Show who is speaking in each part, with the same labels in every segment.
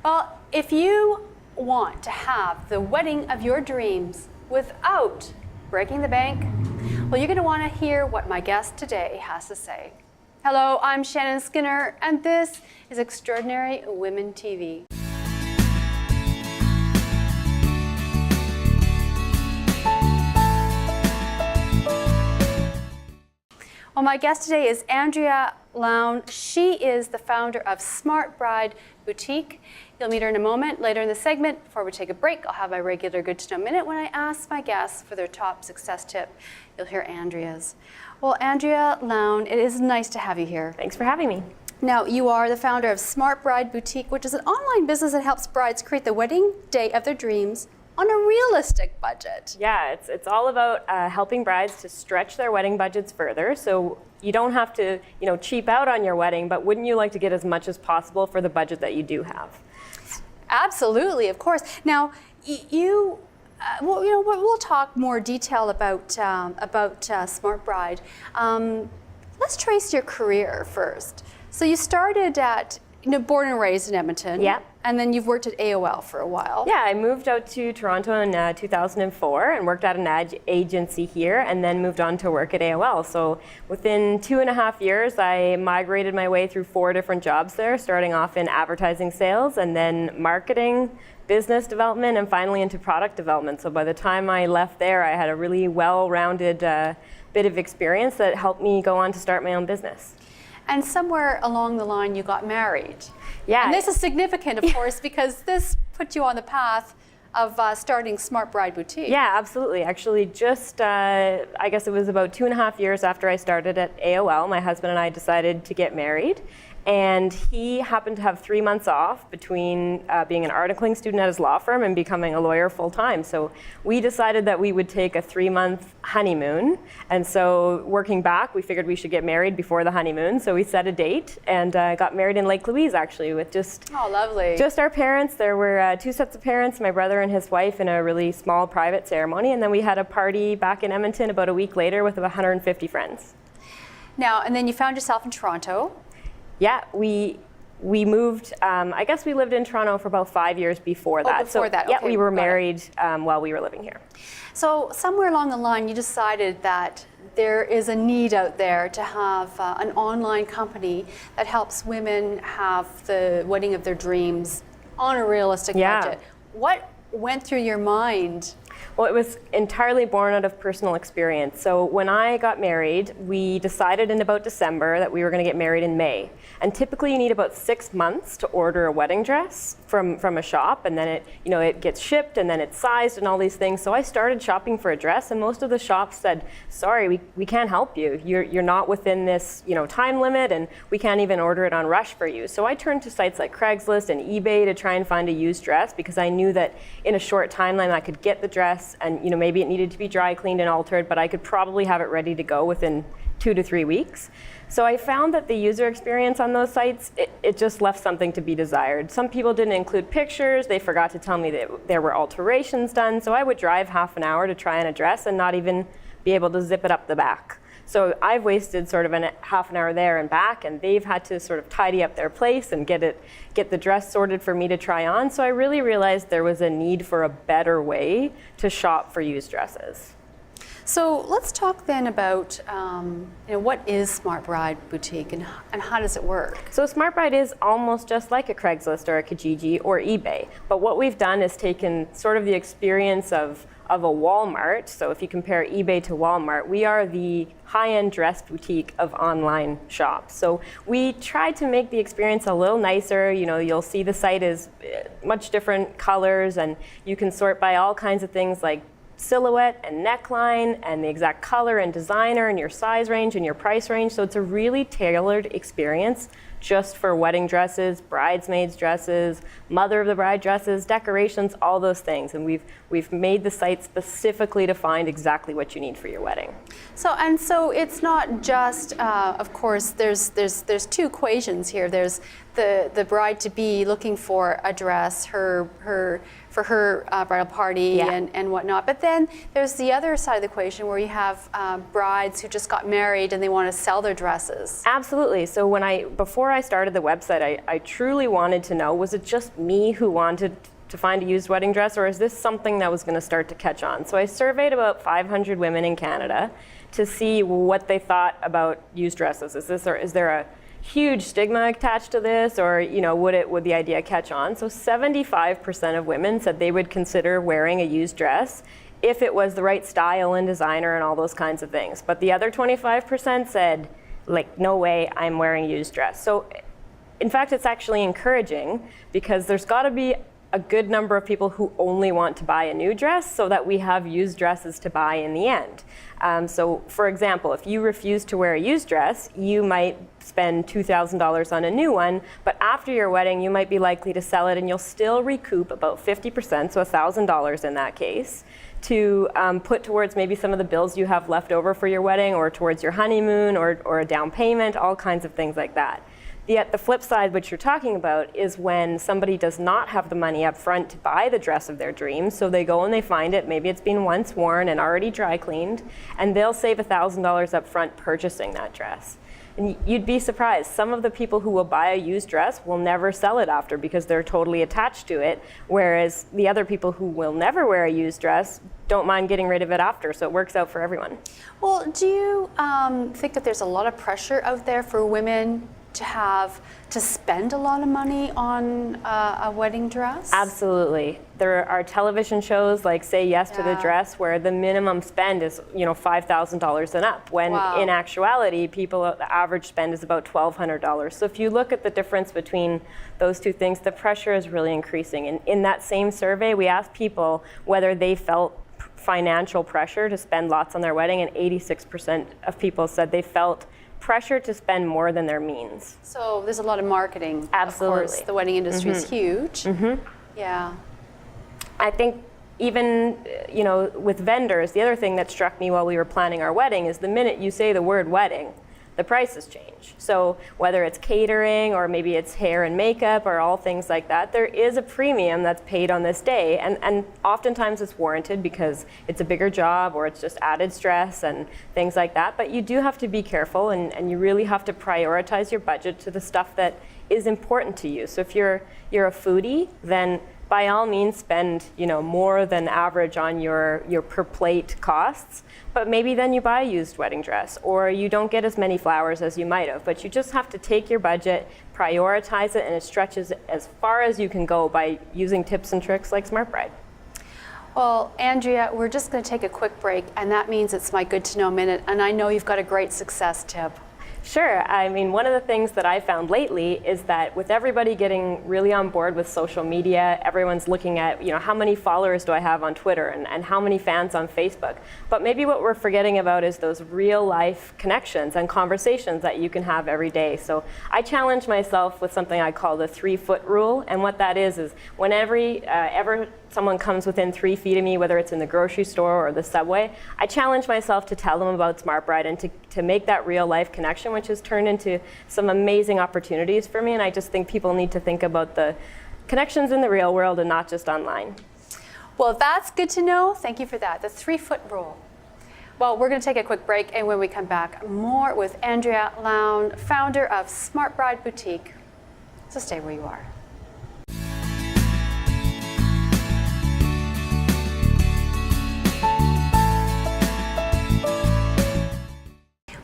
Speaker 1: Well, if you want to have the wedding of your dreams without breaking the bank, well, you're going to want to hear what my guest today has to say. Hello, I'm Shannon Skinner, and this is Extraordinary Women TV. Well, my guest today is Andrea Lown. She is the founder of Smart Bride Boutique. You'll meet her in a moment. Later in the segment, before we take a break, I'll have my regular Good to Know Minute when I ask my guests for their top success tip. You'll hear Andrea's. Well, Andrea Lown, it is nice to have you here.
Speaker 2: Thanks for having me.
Speaker 1: Now, you are the founder of Smart Bride Boutique, which is an online business that helps brides create the wedding day of their dreams on a realistic budget.
Speaker 2: Yeah, it's all about helping brides to stretch their wedding budgets further. So you don't have to, cheap out on your wedding, but wouldn't you like to get as much as possible for the budget that you do have?
Speaker 1: Absolutely, of course. Now, we'll talk more detail about Smart Bride. Let's trace your career first. So you started at, born and raised in Edmonton.
Speaker 2: Yeah.
Speaker 1: And then you've worked at AOL for a while.
Speaker 2: Yeah, I moved out to Toronto in 2004 and worked at an ad agency here, and then moved on to work at AOL. So within 2.5 years, I migrated my way through 4 different jobs there, starting off in advertising sales and then marketing, business development, and finally into product development. So by the time I left there, I had a really well-rounded bit of experience that helped me go on to start my own business.
Speaker 1: And somewhere along the line, you got married.
Speaker 2: Yeah.
Speaker 1: And this is significant, of course, because this put you on the path of starting Smart Bride Boutique.
Speaker 2: Yeah, absolutely. Actually, just I guess it was about 2.5 years after I started at AOL, my husband and I decided to get married. And he happened to have 3 months off between being an articling student at his law firm and becoming a lawyer full time. So we decided that we would take a 3-month honeymoon. And so working back, we figured we should get married before the honeymoon. So we set a date and got married in Lake Louise, actually, with just
Speaker 1: lovely.
Speaker 2: Just our parents. There were 2 sets of parents, my brother and his wife, in a really small private ceremony. And then we had a party back in Edmonton about a week later with about 150 friends.
Speaker 1: Now, and then you found yourself in Toronto.
Speaker 2: Yeah, we moved, I guess we lived in Toronto for about 5 years before that.
Speaker 1: Before that, okay.
Speaker 2: Yeah, we were married while we were living here.
Speaker 1: So somewhere along the line, you decided that there is a need out there to have an online company that helps women have the wedding of their dreams on a realistic budget. What went through your mind?
Speaker 2: Well, it was entirely born out of personal experience. So when I got married, we decided in about December that we were going to get married in May. And typically you need about 6 months to order a wedding dress from a shop, and then it gets shipped and then it's sized and all these things. So I started shopping for a dress, and most of the shops said, sorry, we can't help you. You're not within this time limit, and we can't even order it on Rush for you. So I turned to sites like Craigslist and eBay to try and find a used dress, because I knew that in a short timeline I could get the dress, and maybe it needed to be dry cleaned and altered, but I could probably have it ready to go within 2 to 3 weeks. So I found that the user experience on those sites, it just left something to be desired. Some people didn't include pictures. They forgot to tell me that there were alterations done. So I would drive half an hour to try on a dress and not even be able to zip it up the back. So I've wasted sort of half an hour there and back, and they've had to sort of tidy up their place and get the dress sorted for me to try on. So I really realized there was a need for a better way to shop for used dresses.
Speaker 1: So let's talk then about what is Smart Bride Boutique and how does it work?
Speaker 2: So Smart Bride is almost just like a Craigslist or a Kijiji or eBay. But what we've done is taken sort of the experience of a Walmart. So if you compare eBay to Walmart, we are the high-end dress boutique of online shops. So we tried to make the experience a little nicer. You'll see the site is much different colors, and you can sort by all kinds of things like silhouette and neckline and the exact color and designer and your size range and your price range. So it's a really tailored experience just for wedding dresses, bridesmaids dresses, mother of the bride dresses, decorations, all those things. And we've made the site specifically to find exactly what you need for your wedding. So it's not just, of course, there's 2 equations here. There's
Speaker 1: the bride to be looking for a dress, for her bridal party and whatnot. But then there's the other side of the equation where you have brides who just got married and they want to sell their dresses.
Speaker 2: Absolutely. So before I started the website, I truly wanted to know, was it just me who wanted to find a used wedding dress, or is this something that was going to start to catch on? So I surveyed about 500 women in Canada to see what they thought about used dresses. Is there a huge stigma attached to this, or would the idea catch on? So 75% of women said they would consider wearing a used dress if it was the right style and designer and all those kinds of things. But the other 25% said, like, no way, I'm wearing a used dress. So in fact, it's actually encouraging, because there's got to be a good number of people who only want to buy a new dress so that we have used dresses to buy in the end. So for example, if you refuse to wear a used dress, you might spend $2,000 on a new one, but after your wedding, you might be likely to sell it and you'll still recoup about 50%, so $1,000 in that case, to put towards maybe some of the bills you have left over for your wedding, or towards your honeymoon, or a down payment, all kinds of things like that. Yet the flip side, which you're talking about, is when somebody does not have the money up front to buy the dress of their dreams, so they go and they find it, maybe it's been once worn and already dry cleaned, and they'll save $1,000 up front purchasing that dress. And you'd be surprised, some of the people who will buy a used dress will never sell it after because they're totally attached to it, whereas the other people who will never wear a used dress don't mind getting rid of it after, so it works out for everyone.
Speaker 1: Well, do you think that there's a lot of pressure out there for women to spend a lot of money on a wedding dress?
Speaker 2: Absolutely. There are television shows like Say Yes to the Dress, where the minimum spend is $5,000 and up, when in actuality, the average spend is about $1,200. So if you look at the difference between those two things, the pressure is really increasing. And in that same survey, we asked people whether they felt financial pressure to spend lots on their wedding, and 86% of people said they felt pressure to spend more than their means.
Speaker 1: So there's a lot of marketing.
Speaker 2: Absolutely.
Speaker 1: Of course, the wedding industry is huge. Yeah.
Speaker 2: I think even with vendors, the other thing that struck me while we were planning our wedding is the minute you say the word wedding, the prices change. So whether it's catering or maybe it's hair and makeup or all things like that, there is a premium that's paid on this day. And oftentimes it's warranted because it's a bigger job or it's just added stress and things like that. But you do have to be careful, and you really have to prioritize your budget to the stuff that is important to you. So if you're a foodie, then by all means spend more than average on your per plate costs, but maybe then you buy a used wedding dress, or you don't get as many flowers as you might have. But you just have to take your budget, prioritize it, and it stretches as far as you can go by using tips and tricks like Smart Bride.
Speaker 1: Well, Andrea, we're just going to take a quick break, and that means it's my good to know minute, and I know you've got a great success tip.
Speaker 2: Sure. I mean, one of the things that I found lately is that with everybody getting really on board with social media, everyone's looking at, how many followers do I have on Twitter and how many fans on Facebook. But maybe what we're forgetting about is those real life connections and conversations that you can have every day. So I challenge myself with something I call the 3-foot rule. And what that is whenever ever someone comes within 3 feet of me, whether it's in the grocery store or the subway, I challenge myself to tell them about Smart Bride and to make that real life connection, which has turned into some amazing opportunities for me. And I just think people need to think about the connections in the real world and not just online.
Speaker 1: Well, that's good to know. Thank you for that. The 3-foot rule. Well, we're going to take a quick break, and when we come back, more with Andrea Lown, founder of Smart Bride Boutique. So stay where you are.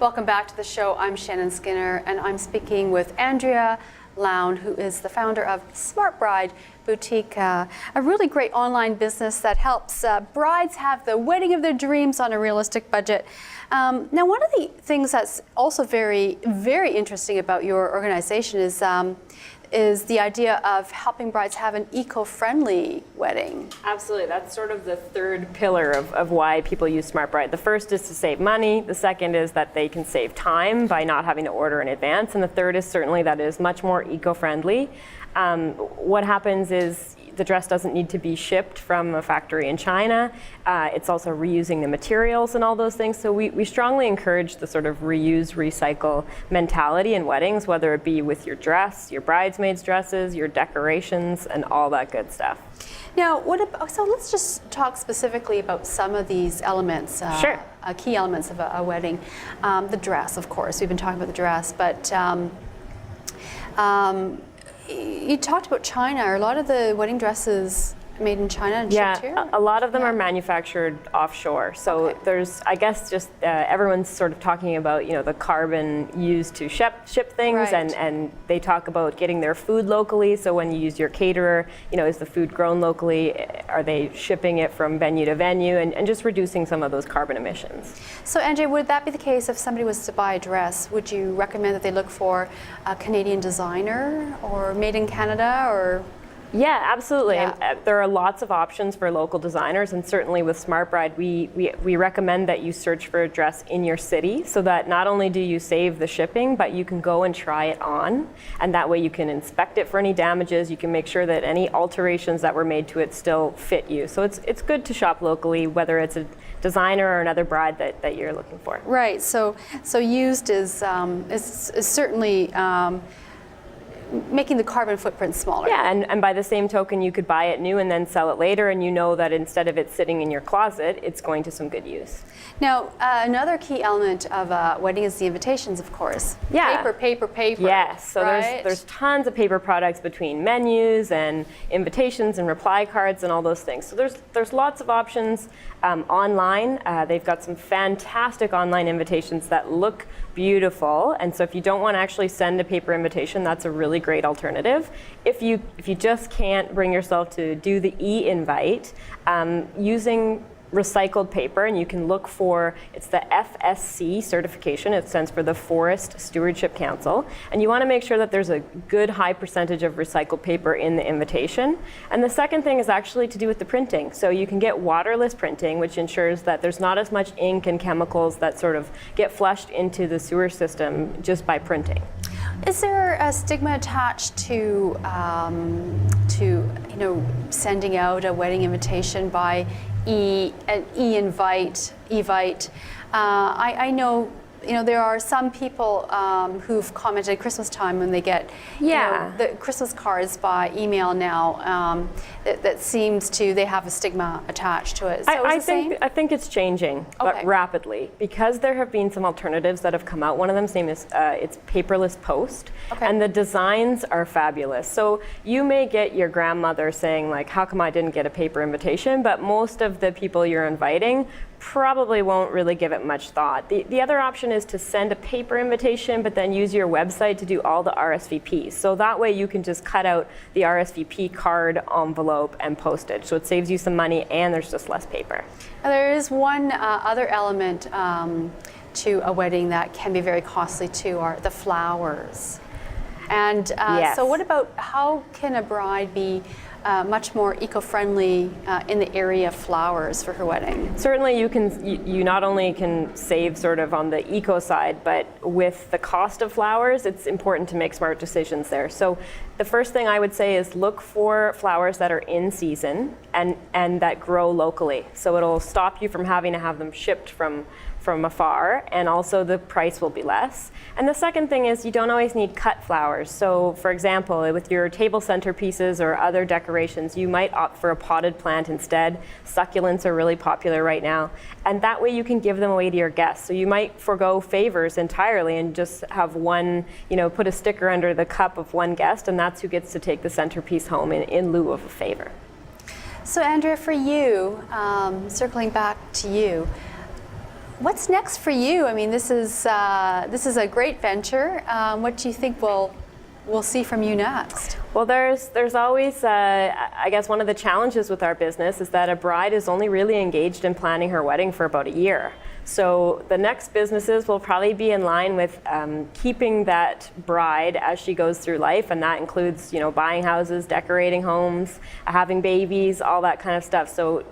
Speaker 1: Welcome back to the show. I'm Shannon Skinner, and I'm speaking with Andrea Lown, who is the founder of Smart Bride Boutique, a really great online business that helps brides have the wedding of their dreams on a realistic budget. Now, one of the things that's also very, very interesting about your organization is the idea of helping brides have an eco-friendly wedding.
Speaker 2: Absolutely. That's sort of the third pillar of why people use Smart Bride. The first is to save money. The second is that they can save time by not having to order in advance. And the third is certainly that it is much more eco-friendly. What happens is the dress doesn't need to be shipped from a factory in China. It's also reusing the materials and all those things. So we strongly encourage the sort of reuse, recycle mentality in weddings, whether it be with your dress, your bridesmaids' dresses, your decorations, and all that good stuff.
Speaker 1: Now, so let's just talk specifically about some of these elements.
Speaker 2: Sure.
Speaker 1: Key elements of a wedding. The dress, of course. We've been talking about the dress, but you talked about China. Are a lot of the wedding dresses made in China and shipped here?
Speaker 2: A lot of them are manufactured offshore. So there's, I guess, just everyone's sort of talking about, the carbon used to ship things,
Speaker 1: Right.
Speaker 2: and they talk about getting their food locally. So when you use your caterer, is the food grown locally? Are they shipping it from venue to venue, and just reducing some of those carbon emissions?
Speaker 1: So, Andrea, would that be the case if somebody was to buy a dress? Would you recommend that they look for a Canadian designer or made in Canada, or?
Speaker 2: Yeah, absolutely.
Speaker 1: Yeah.
Speaker 2: And, there are lots of options for local designers, and certainly with Smart Bride, we recommend that you search for a dress in your city, so that not only do you save the shipping, but you can go and try it on, and that way you can inspect it for any damages. You can make sure that any alterations that were made to it still fit you. So it's good to shop locally, whether it's a designer or another bride that you're looking for.
Speaker 1: Right. So used is certainly. Making the carbon footprint smaller.
Speaker 2: Yeah, and by the same token, you could buy it new and then sell it later, and you know that instead of it sitting in your closet, it's going to some good use.
Speaker 1: Now, another key element of a wedding is the invitations, of course.
Speaker 2: Yeah.
Speaker 1: Paper.
Speaker 2: Yes, so
Speaker 1: right?
Speaker 2: there's tons of paper products between menus and invitations and reply cards and all those things. So there's lots of options online. They've got some fantastic online invitations that look beautiful, and so if you don't want to actually send a paper invitation, that's a really great alternative. If you just can't bring yourself to do the e-invite, using recycled paper, and you can look for, it's the FSC certification. It stands for the Forest Stewardship Council, and you want to make sure that there's a good high percentage of recycled paper in the invitation. And the second thing is actually to do with the printing. So you can get waterless printing, which ensures that there's not as much ink and chemicals that sort of get flushed into the sewer system just by printing.
Speaker 1: Is there a stigma attached to sending out a wedding invitation by e-invite? I know there are some people who've commented at Christmas time when they get the Christmas cards by email now. That seems to, they have a stigma attached to it. So
Speaker 2: I think it's changing, but rapidly, because there have been some alternatives that have come out. One of them's name is it's paperless post, and the designs are fabulous. So you may get your grandmother saying like, "How come I didn't get a paper invitation?" But most of the people you're inviting probably won't really give it much thought. The other option is to send a paper invitation, but then use your website to do all the RSVPs. So that way you can just cut out the RSVP card, envelope, and postage. So it saves you some money, and there's just less paper.
Speaker 1: Now, there is one other element to a wedding that can be very costly too, are the flowers. And so what about, how can a bride be much more eco-friendly in the area of flowers for her wedding?
Speaker 2: Certainly you not only can save sort of on the eco side, but with the cost of flowers, it's important to make smart decisions there. So the first thing I would say is look for flowers that are in season and that grow locally. So it'll stop you from having to have them shipped from afar, and also the price will be less. And the second thing is you don't always need cut flowers. So for example, with your table centerpieces or other decorations, you might opt for a potted plant instead. Succulents are really popular right now, and that way you can give them away to your guests. So you might forego favors entirely and just have one, put a sticker under the cup of one guest, and that's who gets to take the centerpiece home in lieu of a favor.
Speaker 1: So Andrea, for you, circling back to you, what's next for you? I mean, this is a great venture. What do you think we'll see from you next?
Speaker 2: Well, there's always, I guess one of the challenges with our business is that a bride is only really engaged in planning her wedding for about a year. So the next businesses will probably be in line with keeping that bride as she goes through life, and that includes, buying houses, decorating homes, having babies, all that kind of stuff. So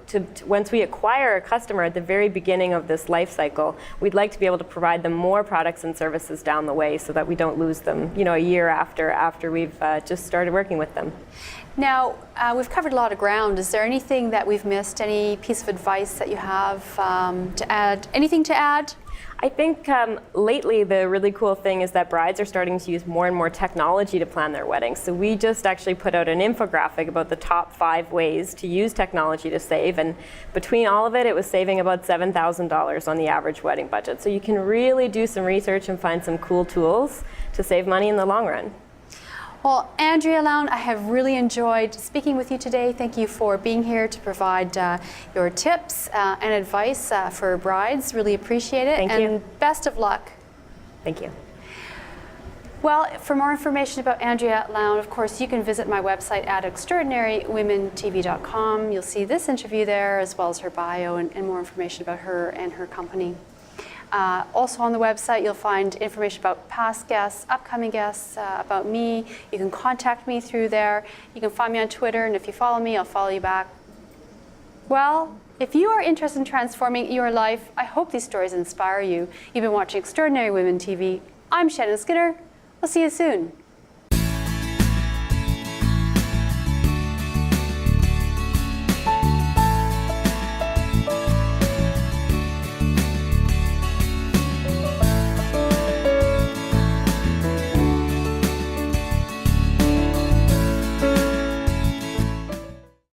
Speaker 2: once we acquire a customer at the very beginning of this life cycle, we'd like to be able to provide them more products and services down the way so that we don't lose them, a year after we've just started started working with them.
Speaker 1: Now, we've covered a lot of ground. Is there anything that we've missed, any piece of advice that you have to add? Anything to add?
Speaker 2: I think lately the really cool thing is that brides are starting to use more and more technology to plan their weddings. So we just actually put out an infographic about the top 5 ways to use technology to save, and between all of it, it was saving about $7,000 on the average wedding budget. So you can really do some research and find some cool tools to save money in the long run.
Speaker 1: Well, Andrea Lown, I have really enjoyed speaking with you today. Thank you for being here to provide your tips and advice for brides. Really appreciate it.
Speaker 2: Thank you.
Speaker 1: And best of luck.
Speaker 2: Thank you.
Speaker 1: Well, for more information about Andrea Lown, of course, you can visit my website at extraordinarywomentv.com. You'll see this interview there, as well as her bio and more information about her and her company. Also on the website, you'll find information about past guests, upcoming guests, about me. You can contact me through there. You can find me on Twitter, and if you follow me, I'll follow you back. Well, if you are interested in transforming your life, I hope these stories inspire you. You've been watching Extraordinary Women TV. I'm Shannon Skinner. We'll see you soon.